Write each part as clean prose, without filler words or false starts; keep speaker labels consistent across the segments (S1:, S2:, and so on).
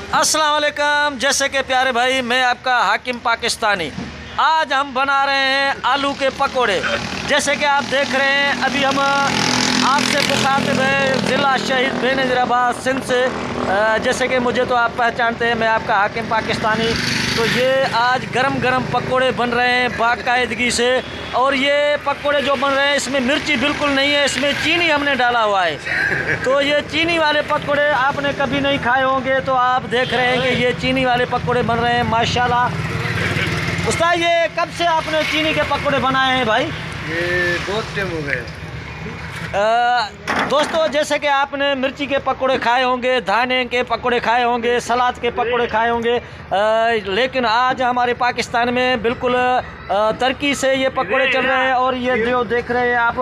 S1: अस्सलाम वालेकुम। जैसे कि प्यारे भाई, मैं आपका हाकिम पाकिस्तानी। आज हम बना रहे हैं आलू के पकोड़े। जैसे कि आप देख रहे हैं, अभी हम आपसे मुखातिब हैं ज़िला शहीद बेनज़ीराबाद सिंध से। जैसे कि मुझे तो आप पहचानते हैं, मैं आपका हाकिम पाकिस्तानी। तो ये आज गरम गरम पकोड़े बन रहे हैं बाकायदगी से। और ये पकोड़े जो बन रहे हैं, इसमें मिर्ची बिल्कुल नहीं है, इसमें चीनी हमने डाला हुआ है। तो ये चीनी वाले पकोड़े आपने कभी नहीं खाए होंगे, तो आप देख रहे हैं कि ये चीनी वाले पकोड़े बन रहे हैं माशाल्लाह। उस्ताद, ये कब से आपने चीनी के पकोड़े बनाए हैं भाई?
S2: ये बहुत टाइम हो गए।
S1: दोस्तों, जैसे कि आपने मिर्ची के पकोड़े खाए होंगे, धाने के पकोड़े खाए होंगे, सलाद के पकोड़े खाए होंगे, लेकिन आज हमारे पाकिस्तान में बिल्कुल तरक्की से ये पकोड़े चल रहे हैं। और ये जो देख रहे हैं आप,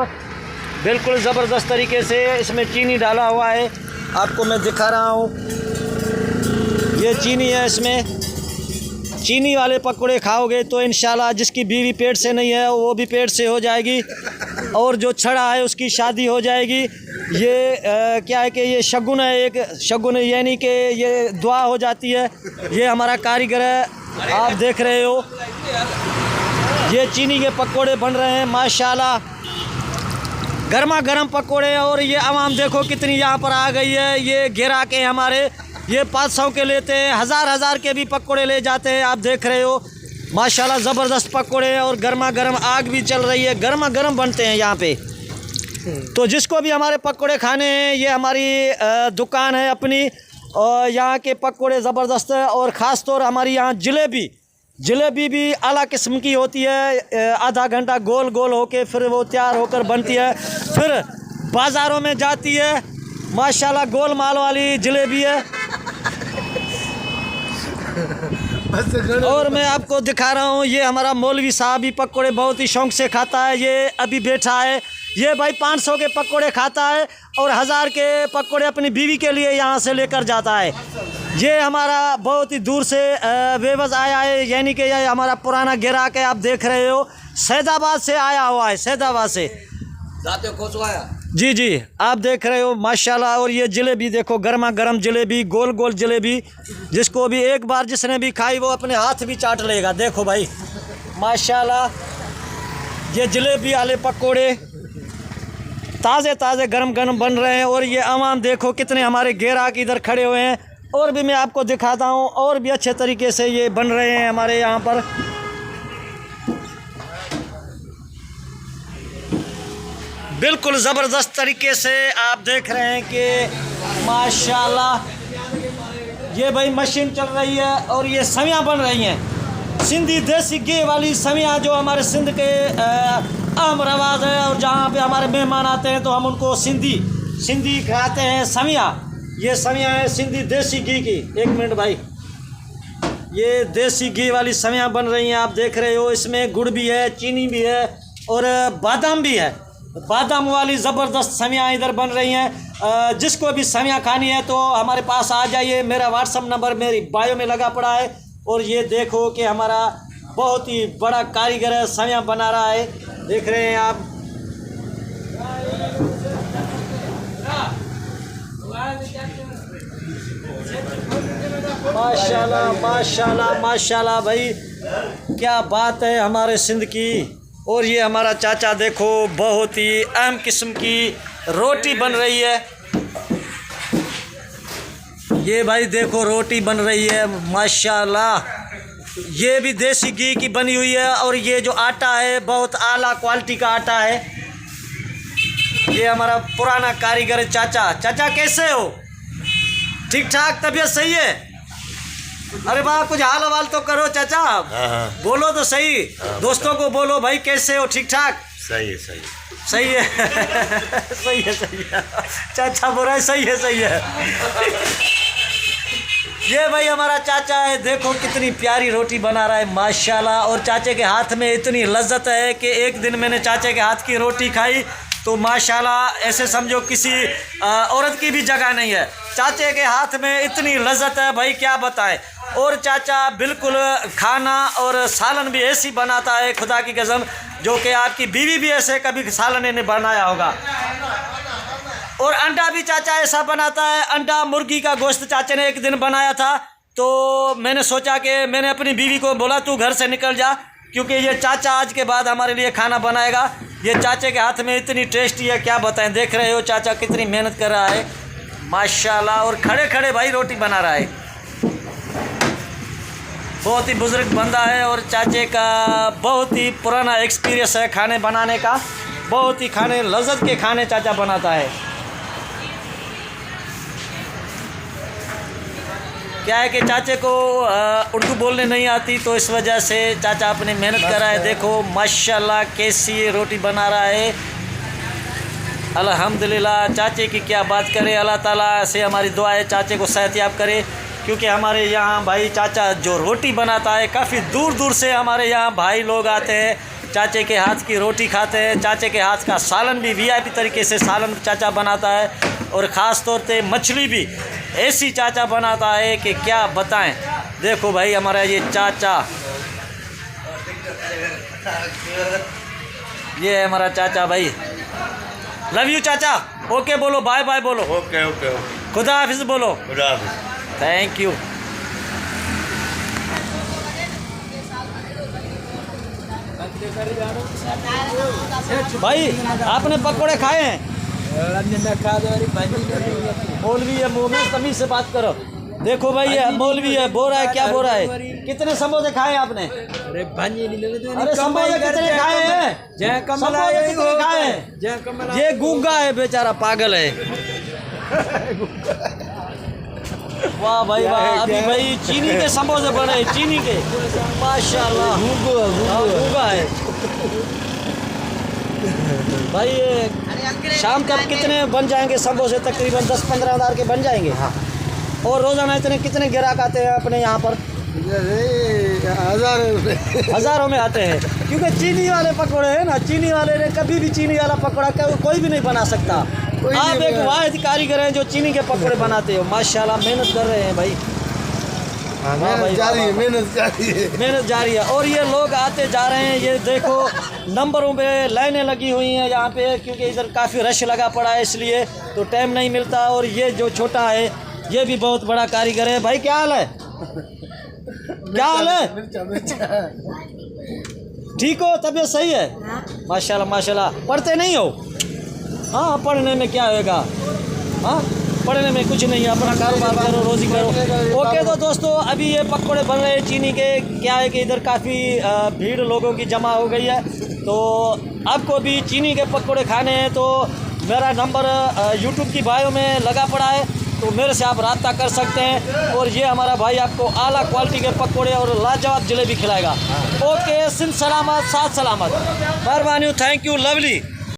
S1: बिल्कुल ज़बरदस्त तरीके से इसमें चीनी डाला हुआ है। आपको मैं दिखा रहा हूँ, ये चीनी है। इसमें चीनी वाले पकोड़े खाओगे तो इंशाल्लाह जिसकी बीवी पेट से नहीं है वो भी पेट से हो जाएगी, और जो छड़ा है उसकी शादी हो जाएगी। ये क्या है कि ये शगुन है, एक शगुन यानी कि ये दुआ हो जाती है। ये हमारा कारीगर है, आप देख रहे हो। ये चीनी के पकोड़े बन रहे हैं माशाल्लाह, गर्मा गर्म पकोड़े। और ये आवाम देखो कितनी यहाँ पर आ गई है। ये घेरा के हमारे ये 500 के लेते हैं, हज़ार के भी पकोड़े ले जाते हैं। आप देख रहे हो माशाल्लाह, ज़बरदस्त पकोड़े। और गर्मा गर्म आग भी चल रही है, गर्मा गर्म बनते हैं यहाँ पे। तो जिसको भी हमारे पकोड़े खाने हैं, ये हमारी दुकान है अपनी, और यहाँ के पकोड़े ज़बरदस्त है। और ख़ास तौर हमारी यहाँ जलेबी भी आला किस्म की होती है। आधा घंटा गोल गोल होके फिर वो तैयार होकर बनती है, फिर बाज़ारों में जाती है। माशाल्लाह गोल माल वाली जलेबी है। और मैं आपको दिखा रहा हूँ, ये हमारा मौलवी साहब भी पकोड़े बहुत ही शौक़ से खाता है। ये अभी बैठा है, ये भाई 500 के पकोड़े खाता है और 1000 के पकोड़े अपनी बीवी के लिए यहाँ से लेकर जाता है। ये हमारा बहुत ही दूर से बेवज आया है, यानी कि ये हमारा पुराना ग्राहक है। आप देख रहे हो, सैदाबाद से आया हुआ है, सैदाबाद से जी, आप देख रहे हो माशाल्लाह। और ये जलेबी देखो, गर्मा गर्म जलेबी, गोल गोल जलेबी। जिसको भी एक बार जिसने भी खाई वो अपने हाथ भी चाट लेगा। देखो भाई माशाल्लाह, ये जलेबी वाले पकोड़े ताज़े गरम गरम बन रहे हैं। और ये आवाम देखो कितने हमारे ग्राहक इधर खड़े हुए हैं। और भी मैं आपको दिखाता हूँ, और भी अच्छे तरीके से ये बन रहे हैं हमारे यहाँ पर। बिल्कुल ज़बरदस्त तरीके से आप देख रहे हैं कि माशाल्लाह ये भाई मशीन चल रही है। और ये सवियाँ बन रही हैं, सिंधी देसी घी वाली सवियाँ, जो हमारे सिंध के अहम रवाज है। और जहाँ पे हमारे मेहमान आते हैं तो हम उनको सिंधी खाते हैं सवियाँ। ये सवियाँ हैं सिंधी देसी घी की। एक मिनट भाई, ये देसी घी वाली सवियाँ बन रही हैं, आप देख रहे हो। इसमें गुड़ भी है, चीनी भी है और बादाम भी है। बादाम वाली ज़बरदस्त सवियाँ इधर बन रही हैं। जिसको भी सवियाँ खानी है तो हमारे पास आ जाइए। मेरा व्हाट्सअप नंबर मेरी बायो में लगा पड़ा है। और ये देखो कि हमारा बहुत ही बड़ा कारीगर है, सवियाँ बना रहा है, देख रहे हैं आप। माशाल्लाह माशाल्लाह माशाल्लाह भाई, क्या बात है हमारे सिंध की। और ये हमारा चाचा देखो, बहुत ही अहम किस्म की रोटी बन रही है। ये भाई देखो रोटी बन रही है माशाल्लाह, ये भी देसी घी की बनी हुई है। और ये जो आटा है बहुत आला क्वालिटी का आटा है। ये हमारा पुराना कारीगर है चाचा कैसे हो? ठीक ठाक, तबीयत सही है? अरे वाह, कुछ हाल हवाल तो करो चाचा।
S2: हाँ।
S1: बोलो तो सही। दोस्तों को बोलो भाई, कैसे हो? ठीक ठाक?
S2: सही है
S1: सही है चाचा बोल रहा है सही है। ये भाई हमारा चाचा है, देखो कितनी प्यारी रोटी बना रहा है माशाल्लाह। और चाचे के हाथ में इतनी लज्जत है कि एक दिन मैंने चाचे के हाथ की रोटी खाई तो माशाल्लाह ऐसे समझो किसी औरत की भी जगह नहीं है। चाचे के हाथ में इतनी लज्जत है भाई, क्या बताएं। और चाचा बिल्कुल खाना और सालन भी ऐसी बनाता है, खुदा की कसम, जो कि आपकी बीवी भी ऐसे कभी सालन ने बनाया होगा। और अंडा भी चाचा ऐसा बनाता है, अंडा मुर्गी का गोश्त चाचे ने एक दिन बनाया था तो मैंने सोचा कि मैंने अपनी बीवी को बोला तू घर से निकल जा, क्योंकि ये चाचा आज के बाद हमारे लिए खाना बनाएगा। ये चाचे के हाथ में इतनी टेस्टी है, क्या बताएं। देख रहे हो चाचा कितनी मेहनत कर रहा है माशाल्लाह, और खड़े खड़े भाई रोटी बना रहा है। बहुत ही बुजुर्ग बंदा है और चाचे का बहुत ही पुराना एक्सपीरियंस है खाने बनाने का। बहुत ही खाने लज़्ज़त के खाने चाचा बनाता है। क्या है कि चाचे को उर्दू बोलने नहीं आती, तो इस वजह से चाचा अपनी मेहनत कर रहा है। देखो माशाल्लाह कैसी ये रोटी बना रहा है। अल्हम्दुलिल्लाह, चाचे की क्या बात करें। अल्लाह ताला से हमारी दुआ है चाचे को सेहतयाब करे, क्योंकि हमारे यहाँ भाई चाचा जो रोटी बनाता है, काफ़ी दूर दूर से हमारे यहाँ भाई लोग आते हैं, चाचे के हाथ की रोटी खाते हैं। चाचे के हाथ का सालन भी VIP तरीके से सालन चाचा बनाता है, और ख़ास तौर पे मछली भी ऐसी चाचा बनाता है कि क्या बताएं। देखो भाई हमारा ये चाचा, ये है हमारा चाचा भाई। लव यू चाचा। ओके बोलो, बाय बाय बोलो।
S2: ओके ओके
S1: खुदा हाफिज़ बोलो।
S2: खुदा हाफिज़।
S1: Thank you. भाई आपने पकौड़े खाए हैं? मौलवी है, मुँह में तमीज़ से बात करो। देखो भाई ये मौलवी है, बोल रहा है क्या बोल रहा है। कितने समोसे खाए आपने? अरे समोसे कितने खाए हैं? समोसे कितने खाए हैं? ये गूंगा है बेचारा, पागल है। वाह भाई वाह। अभी भाई चीनी के समोसे बने, चीनी के माशाल्लाह। गूंगा है भाई। ये शाम तक कितने बन जाएंगे समोसे? तकरीबन 10-15 हज़ार के बन जाएंगे। हाँ। और रोज़ाना इतने कितने ग्राहक आते हैं अपने यहाँ पर? हज़ारों में आते हैं, क्योंकि चीनी वाले पकौड़े हैं ना। चीनी वाले ने कभी भी चीनी वाला पकौड़ा कोई भी नहीं बना सकता। आप एक वाहिद कारीगर हैं जो चीनी के पकौड़े बनाते हो। माशाल्लाह मेहनत कर रहे हैं भाई।
S2: मेहनत
S1: जारी है। और ये लोग आते जा रहे हैं। ये देखो नंबरों पे लाइनें लगी हुई हैं यहाँ पे, क्योंकि इधर काफ़ी रश लगा पड़ा है, इसलिए तो टाइम नहीं मिलता। और ये जो छोटा है ये भी बहुत बड़ा कारीगर है। भाई क्या हाल है? क्या हाल है? ठीक हो? तबीयत सही है? माशाल्लाह माशाल्लाह। पढ़ते नहीं हो? हाँ, पढ़ने में क्या होगा। हाँ, पढ़ने में कुछ नहीं है, अपना कारोबार करो, रोज़ी करो। ओके तो दोस्तों, अभी ये पकौड़े बन रहे हैं चीनी के। क्या है कि इधर काफ़ी भीड़ लोगों की जमा हो गई है, तो आपको भी चीनी के पकौड़े खाने हैं तो मेरा नंबर यूट्यूब की बायो में लगा पड़ा है, तो मेरे से आप रब्ता कर सकते हैं। और ये हमारा भाई आपको आला क्वालिटी के पकौड़े और लाजवाब जलेबी खिलाएगा। ओके, सिंध सलामत, साथ सलामत। मेहरबानी, थैंक यू, लवली।